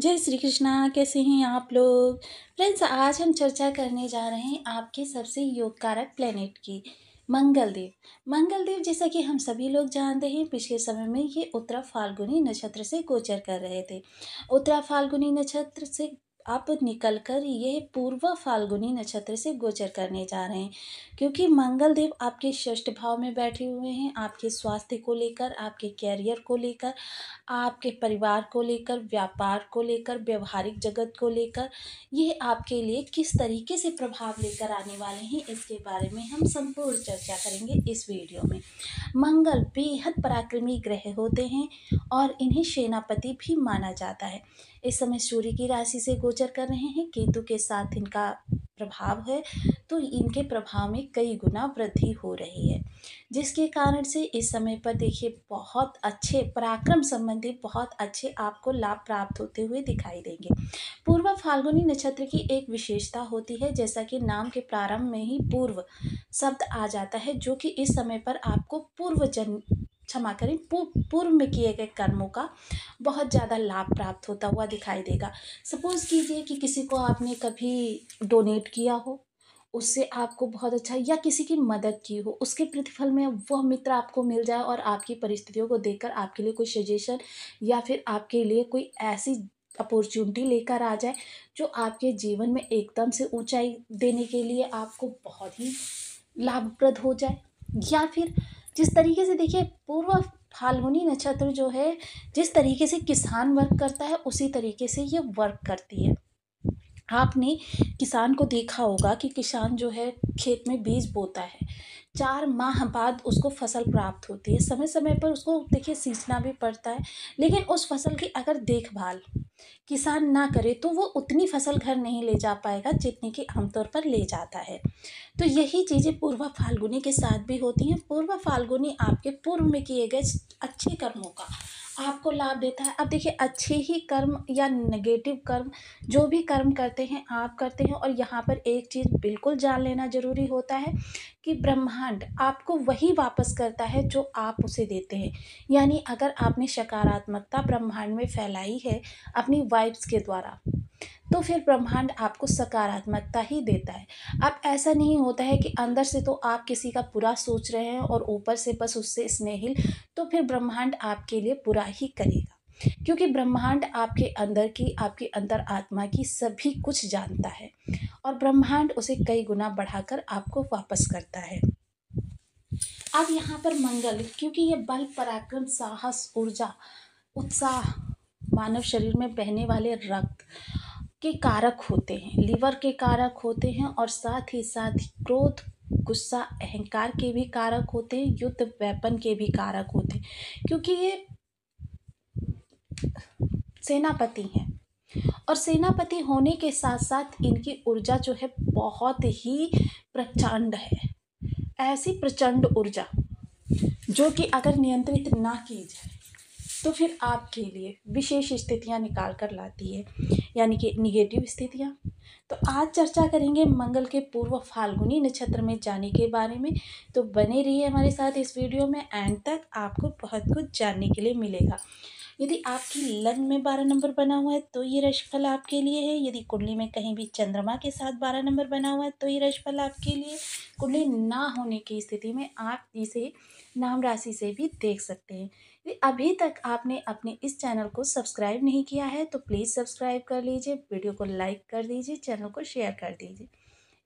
जय श्री कृष्णा। कैसे हैं आप लोग? फ्रेंड्स, आज हम चर्चा करने जा रहे हैं आपके सबसे योग कारक प्लेनेट की, मंगलदेव। मंगलदेव, जैसा कि हम सभी लोग जानते हैं, पिछले समय में ये उत्तरा फाल्गुनी नक्षत्र से गोचर कर रहे थे। उत्तरा फाल्गुनी नक्षत्र से अब निकलकर ये पूर्व फाल्गुनी नक्षत्र से गोचर करने जा रहे हैं, क्योंकि मंगलदेव आपके षष्ठ भाव में बैठे हुए हैं। आपके स्वास्थ्य को लेकर, आपके कैरियर को लेकर, आपके परिवार को लेकर, व्यापार को लेकर, व्यवहारिक जगत को लेकर ये आपके लिए किस तरीके से प्रभाव लेकर आने वाले हैं, इसके बारे में हम संपूर्ण चर्चा करेंगे इस वीडियो में। मंगल बेहद पराक्रमी ग्रह होते हैं और इन्हें सेनापति भी माना जाता है। इस समय सूर्य की राशि से गोचर कर रहे हैं, केतु के साथ इनका प्रभाव है, तो इनके प्रभाव में कई गुना वृद्धि हो रही है, जिसके कारण से इस समय पर देखिए बहुत अच्छे पराक्रम संबंधी बहुत अच्छे आपको लाभ प्राप्त होते हुए दिखाई देंगे। पूर्व फाल्गुनी नक्षत्र की एक विशेषता होती है, जैसा कि नाम के प्रारंभ में ही पूर्व शब्द आ जाता है, जो कि इस समय पर आपको पूर्व में किए गए कर्मों का बहुत ज़्यादा लाभ प्राप्त होता हुआ दिखाई देगा। सपोज कीजिए कि किसी को आपने कभी डोनेट किया हो, उससे आपको बहुत अच्छा, या किसी की मदद की हो, उसके प्रतिफल में वह मित्र आपको मिल जाए और आपकी परिस्थितियों को देखकर आपके लिए कोई सजेशन या फिर आपके लिए कोई ऐसी अपॉर्चुनिटी लेकर आ जाए जो आपके जीवन में एकदम से ऊंचाई देने के लिए आपको बहुत ही लाभप्रद हो जाए। या फिर जिस तरीके से देखिए पूर्व फाल्गुनी नक्षत्र जो है, जिस तरीके से किसान वर्क करता है उसी तरीके से ये वर्क करती है। आपने किसान को देखा होगा कि किसान जो है खेत में बीज बोता है, 4 माह बाद उसको फसल प्राप्त होती है। समय समय पर उसको देखिए सींचना भी पड़ता है, लेकिन उस फसल की अगर देखभाल किसान ना करे तो वो उतनी फसल घर नहीं ले जा पाएगा जितनी कि आमतौर पर ले जाता है। तो यही चीज़ें पूर्व फाल्गुनी के साथ भी होती हैं। पूर्व फाल्गुनी आपके पूर्व में किए गए अच्छे कर्मों का आपको लाभ देता है। अब देखिए, अच्छे ही कर्म या नेगेटिव कर्म, जो भी कर्म करते हैं आप करते हैं, और यहाँ पर एक चीज़ बिल्कुल जान लेना जरूरी होता है कि ब्रह्मांड आपको वही वापस करता है जो आप उसे देते हैं। यानी अगर आपने सकारात्मकता ब्रह्मांड में फैलाई है अपनी वाइब्स के द्वारा, तो फिर ब्रह्मांड आपको सकारात्मकता ही देता है। अब ऐसा नहीं होता है कि अंदर से तो आप किसी का बुरा सोच रहे हैं और ऊपर से बस उससे स्नेहिल, तो फिर ब्रह्मांड आपके लिए बुरा ही करेगा, क्योंकि ब्रह्मांड आपके अंदर की, आपके अंतर आत्मा की सभी कुछ जानता है और ब्रह्मांड उसे कई गुना बढ़ाकर आपको वापस करता है। अब यहाँ पर मंगल, क्योंकि ये बल, पराक्रम, साहस, ऊर्जा, उत्साह, मानव शरीर में बहने वाले रक्त के कारक होते हैं, लीवर के कारक होते हैं, और साथ ही क्रोध, गुस्सा, अहंकार के भी कारक होते हैं, युद्ध वेपन के भी कारक होते हैं, क्योंकि ये सेनापति हैं। और सेनापति होने के साथ साथ इनकी ऊर्जा जो है बहुत ही प्रचंड है। ऐसी प्रचंड ऊर्जा जो कि अगर नियंत्रित ना की जाए तो फिर आपके लिए विशेष स्थितियां निकाल कर लाती है, यानी कि निगेटिव स्थितियां। तो आज चर्चा करेंगे मंगल के पूर्व फाल्गुनी नक्षत्र में जाने के बारे में। तो बने रहिए हमारे साथ इस वीडियो में, एंड तक आपको बहुत कुछ जानने के लिए मिलेगा। यदि आपकी लग्न में 12 नंबर बना हुआ है तो ये राशिफल आपके लिए है। यदि कुंडली में कहीं भी चंद्रमा के साथ 12 नंबर बना हुआ है तो ये राशिफल आपके लिए। कुंडली ना होने की स्थिति में आप इसे नाम राशि से भी देख सकते हैं। यदि अभी तक आपने अपने इस चैनल को सब्सक्राइब नहीं किया है तो प्लीज़ सब्सक्राइब कर लीजिए, वीडियो को लाइक कर दीजिए, चैनल को शेयर कर दीजिए।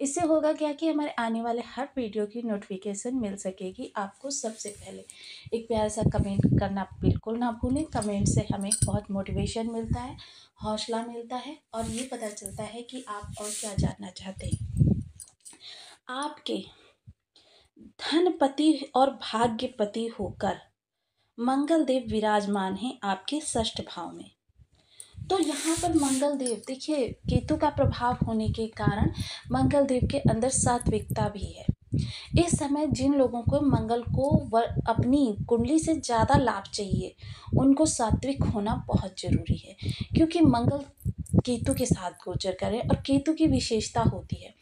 इससे होगा क्या कि हमारे आने वाले हर वीडियो की नोटिफिकेशन मिल सकेगी आपको सबसे पहले। एक प्यारा सा कमेंट करना बिल्कुल ना भूलें। कमेंट से हमें बहुत मोटिवेशन मिलता है, हौसला मिलता है, और ये पता चलता है कि आप और क्या जानना चाहते हैं। आपके धनपति और भाग्यपति होकर मंगल देव विराजमान हैं आपके षष्ठ भाव में। तो यहाँ पर मंगल देव देखिए, केतु का प्रभाव होने के कारण मंगल देव के अंदर सात्विकता भी है। इस समय जिन लोगों को मंगल को अपनी कुंडली से ज़्यादा लाभ चाहिए, उनको सात्विक होना बहुत ज़रूरी है, क्योंकि मंगल केतु के साथ गोचर करे, और केतु की विशेषता होती है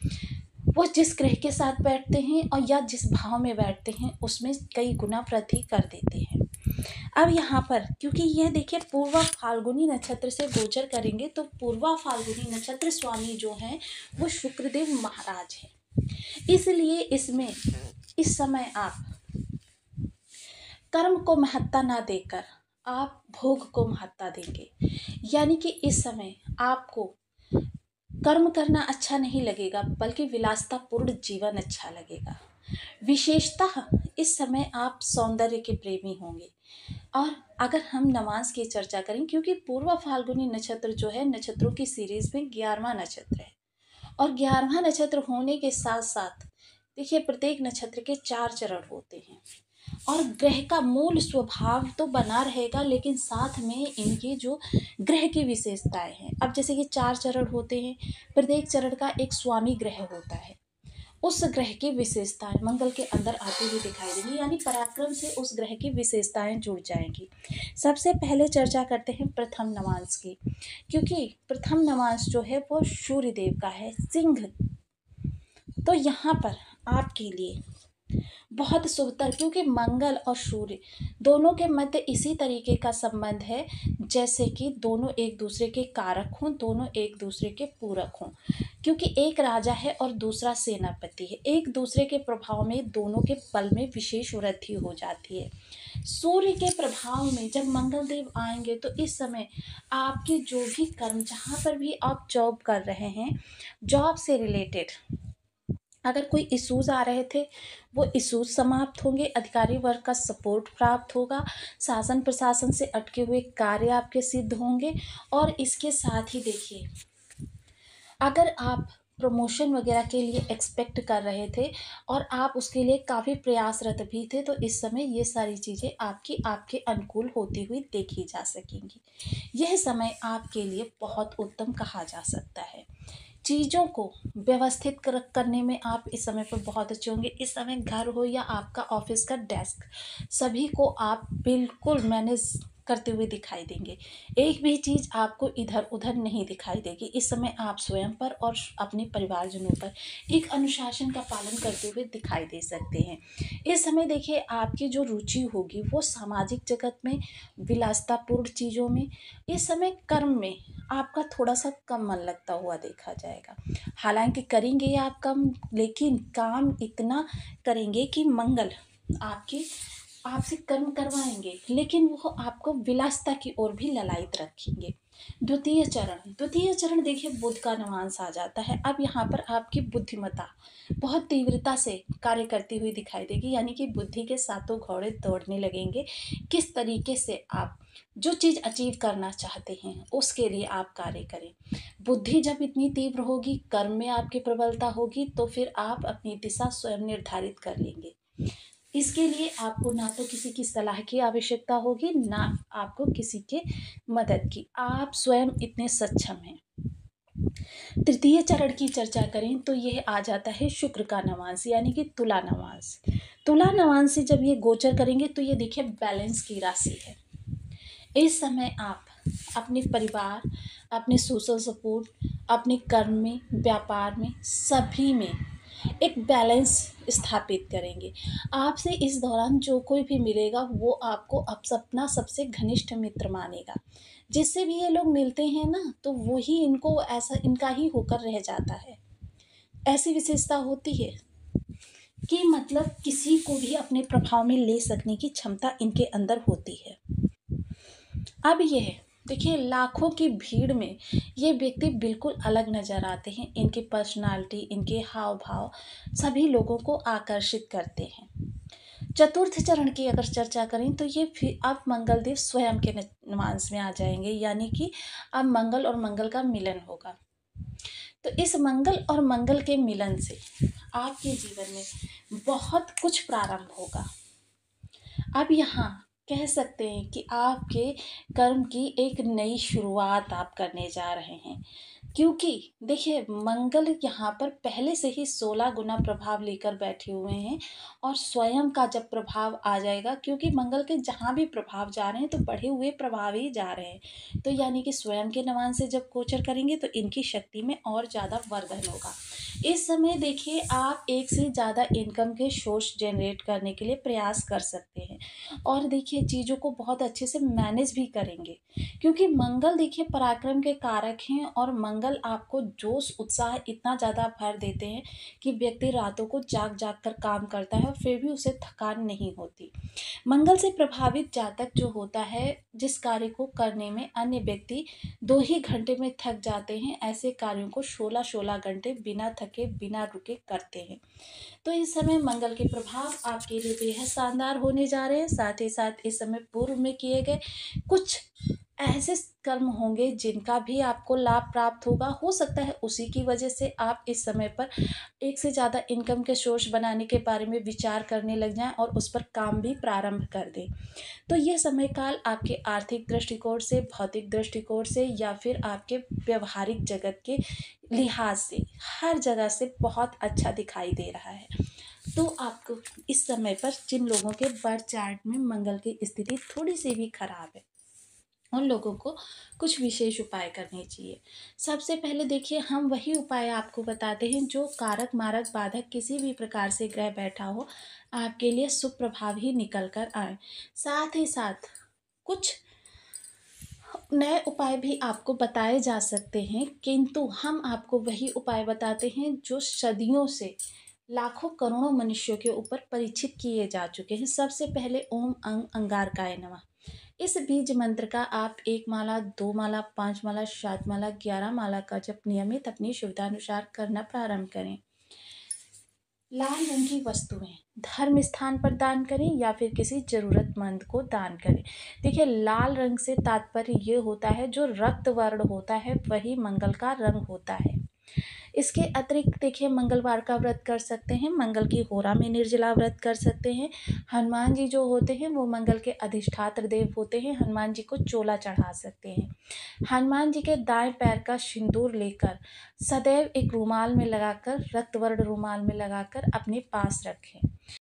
वो जिस ग्रह के साथ बैठते हैं और या जिस भाव में बैठते हैं उसमें कई गुना वृद्धि कर देते हैं। अब यहाँ पर क्योंकि यह देखिए पूर्वा फाल्गुनी नक्षत्र से गोचर करेंगे, तो पूर्वा फाल्गुनी नक्षत्र स्वामी जो हैं वो शुक्रदेव महाराज हैं। इसलिए इसमें इस समय आप कर्म को महत्ता ना देकर आप भोग को महत्ता देंगे। यानी कि इस समय आपको कर्म करना अच्छा नहीं लगेगा, बल्कि विलासतापूर्ण जीवन अच्छा लगेगा। विशेषतः इस समय आप सौंदर्य के प्रेमी होंगे। और अगर हम नमाज की चर्चा करें, क्योंकि पूर्व फाल्गुनी नक्षत्र जो है नक्षत्रों की सीरीज में 11वां नक्षत्र है, और 11वां नक्षत्र होने के साथ साथ देखिए प्रत्येक नक्षत्र के 4 चरण होते हैं, और ग्रह का मूल स्वभाव तो बना रहेगा, लेकिन साथ में इनके जो ग्रह की विशेषताएं हैं, अब जैसे कि 4 चरण होते हैं, प्रत्येक चरण का एक स्वामी ग्रह होता है, उस ग्रह की विशेषताएं मंगल के अंदर आती हुई दिखाई देंगी, यानी पराक्रम से उस ग्रह की विशेषताएं जुड़ जाएंगी। सबसे पहले चर्चा करते हैं प्रथम नवांश की, क्योंकि प्रथम नवांश जो है वो सूर्य देव का है, सिंह। तो यहाँ पर आपके लिए बहुत शुभतर, क्योंकि मंगल और सूर्य दोनों के मध्य इसी तरीके का संबंध है जैसे कि दोनों एक दूसरे के कारक हों, दोनों एक दूसरे के पूरक हों, क्योंकि एक राजा है और दूसरा सेनापति है। एक दूसरे के प्रभाव में दोनों के बल में विशेष वृद्धि हो जाती है। सूर्य के प्रभाव में जब मंगल देव आएंगे तो इस समय आपके जो भी कर्म, जहाँ पर भी आप जॉब कर रहे हैं, जॉब से रिलेटेड अगर कोई इश्यूज आ रहे थे वो इश्यूज समाप्त होंगे, अधिकारी वर्ग का सपोर्ट प्राप्त होगा, शासन प्रशासन से अटके हुए कार्य आपके सिद्ध होंगे। और इसके साथ ही देखिए, अगर आप प्रमोशन वगैरह के लिए एक्सपेक्ट कर रहे थे और आप उसके लिए काफ़ी प्रयासरत भी थे, तो इस समय ये सारी चीज़ें आपके अनुकूल होती हुई देखी जा सकेंगी। यह समय आपके लिए बहुत उत्तम कहा जा सकता है। चीज़ों को व्यवस्थित करने में आप इस समय पर बहुत अच्छे होंगे। इस समय घर हो या आपका ऑफिस का डेस्क, सभी को आप बिल्कुल मैनेज करते हुए दिखाई देंगे। एक भी चीज़ आपको इधर उधर नहीं दिखाई देगी। इस समय आप स्वयं पर और अपने परिवारजनों पर एक अनुशासन का पालन करते हुए दिखाई दे सकते हैं। इस समय देखिए आपकी जो रुचि होगी वो सामाजिक जगत में, विलासतापूर्ण चीज़ों में, इस समय कर्म में आपका थोड़ा सा कम मन लगता हुआ देखा जाएगा। हालांकि करेंगे आप कम, लेकिन काम इतना करेंगे कि मंगल आपसे कर्म करवाएंगे, लेकिन वो आपको विलासता की ओर भी ललायत रखेंगे। द्वितीय चरण देखिए बुध का नवांश आ जाता है। अब यहाँ पर आपकी बुद्धिमत्ता बहुत तीव्रता से कार्य करती हुई दिखाई देगी, यानी कि बुद्धि के सातों घोड़े दौड़ने लगेंगे। किस तरीके से आप जो चीज़ अचीव करना चाहते हैं उसके लिए आप कार्य करें। बुद्धि जब इतनी तीव्र होगी, कर्म में आपकी प्रबलता होगी, तो फिर आप अपनी दिशा स्वयं निर्धारित कर लेंगे। इसके लिए आपको ना तो किसी की सलाह की आवश्यकता होगी, ना आपको किसी के मदद की, आप स्वयं इतने सक्षम हैं। तृतीय चरण की चर्चा करें तो यह आ जाता है शुक्र का नवांश, यानी कि तुला नवांश। तुला नवांश से जब ये गोचर करेंगे तो ये देखिए बैलेंस की राशि है। इस समय आप अपने परिवार, अपने सोशल सपोर्ट, अपने कर्म में, व्यापार में, सभी में एक बैलेंस स्थापित करेंगे। आपसे इस दौरान जो कोई भी मिलेगा वो आपको अपना सबसे घनिष्ठ मित्र मानेगा। जिससे भी ये लोग मिलते हैं ना, तो वो ही इनको ऐसा इनका ही होकर रह जाता है। ऐसी विशेषता होती है कि मतलब किसी को भी अपने प्रभाव में ले सकने की क्षमता इनके अंदर होती है। अब यह देखिए लाखों की भीड़ में ये व्यक्ति बिल्कुल अलग नज़र आते हैं। इनकी पर्सनालिटी, इनके हाव भाव सभी लोगों को आकर्षित करते हैं। चतुर्थ चरण की अगर चर्चा करें तो ये फिर अब मंगल देव स्वयं के नवांश में आ जाएंगे, यानी कि अब मंगल और मंगल का मिलन होगा। तो इस मंगल और मंगल के मिलन से आपके जीवन में बहुत कुछ प्रारंभ होगा। अब यहाँ कह सकते हैं कि आपके कर्म की एक नई शुरुआत आप करने जा रहे हैं। क्योंकि देखिए मंगल यहाँ पर पहले से ही 16 गुना प्रभाव लेकर बैठे हुए हैं और स्वयं का जब प्रभाव आ जाएगा, क्योंकि मंगल के जहाँ भी प्रभाव जा रहे हैं तो बढ़े हुए प्रभाव ही जा रहे हैं, तो यानी कि स्वयं के नवांश से जब गोचर करेंगे तो इनकी शक्ति में और ज़्यादा वर्धन होगा। इस समय देखिए आप एक से ज़्यादा इनकम के सोर्स जनरेट करने के लिए प्रयास कर सकते हैं और देखिए चीज़ों को बहुत अच्छे से मैनेज भी करेंगे, क्योंकि मंगल देखिए पराक्रम के कारक हैं और मंगल आपको जोश उत्साह इतना ज़्यादा भर देते हैं कि व्यक्ति रातों को जाग जाग कर काम करता है और फिर भी उसे थकान नहीं होती। मंगल से प्रभावित जातक जो होता है, जिस कार्य को करने में अन्य व्यक्ति 2 ही घंटे में थक जाते हैं, ऐसे कार्यों को 16-16 घंटे बिना थके बिना रुके करते हैं। तो इस समय मंगल के प्रभाव आपके लिए बेहद शानदार होने जा रहे हैं। साथ ही साथ इस समय पूर्व में किए गए कुछ ऐसे कर्म होंगे जिनका भी आपको लाभ प्राप्त होगा। हो सकता है उसी की वजह से आप इस समय पर एक से ज़्यादा इनकम के सोर्स बनाने के बारे में विचार करने लग जाएँ और उस पर काम भी प्रारंभ कर दें। तो ये समय काल आपके आर्थिक दृष्टिकोण से, भौतिक दृष्टिकोण से या फिर आपके व्यावहारिक जगत के लिहाज से, हर जगह से बहुत अच्छा दिखाई दे रहा है। तो आपको इस समय पर जिन लोगों के बर्थ चार्ट में मंगल की स्थिति थोड़ी सी भी खराब है, उन लोगों को कुछ विशेष उपाय करने चाहिए। सबसे पहले देखिए हम वही उपाय आपको बताते हैं जो कारक मारक बाधक किसी भी प्रकार से ग्रह बैठा हो, आपके लिए शुभ प्रभाव ही निकल कर आए। साथ ही साथ कुछ नए उपाय भी आपको बताए जा सकते हैं, किंतु हम आपको वही उपाय बताते हैं जो सदियों से लाखों करोड़ों मनुष्यों के ऊपर परीक्षित किए जा चुके हैं। सबसे पहले ओम अंगारकाय नमः, इस बीज मंत्र का आप 1 माला, 2 माला, 5 माला, 7 माला, 11 माला का जप नियमित अपनी सुविधानुसार करना प्रारंभ करें। लाल रंग की वस्तुएं धर्म स्थान पर दान करें या फिर किसी जरूरतमंद को दान करें। देखिए लाल रंग से तात्पर्य ये होता है जो रक्त वर्ण होता है वही मंगल का रंग होता है। इसके अतिरिक्त देखिए मंगलवार का व्रत कर सकते हैं, मंगल की होरा में निर्जला व्रत कर सकते हैं। हनुमान जी जो होते हैं वो मंगल के अधिष्ठात्र देव होते हैं, हनुमान जी को चोला चढ़ा सकते हैं। हनुमान जी के दाएं पैर का सिंदूर लेकर सदैव एक रुमाल में लगाकर, रक्तवर्ण रुमाल में लगाकर अपने पास रखें।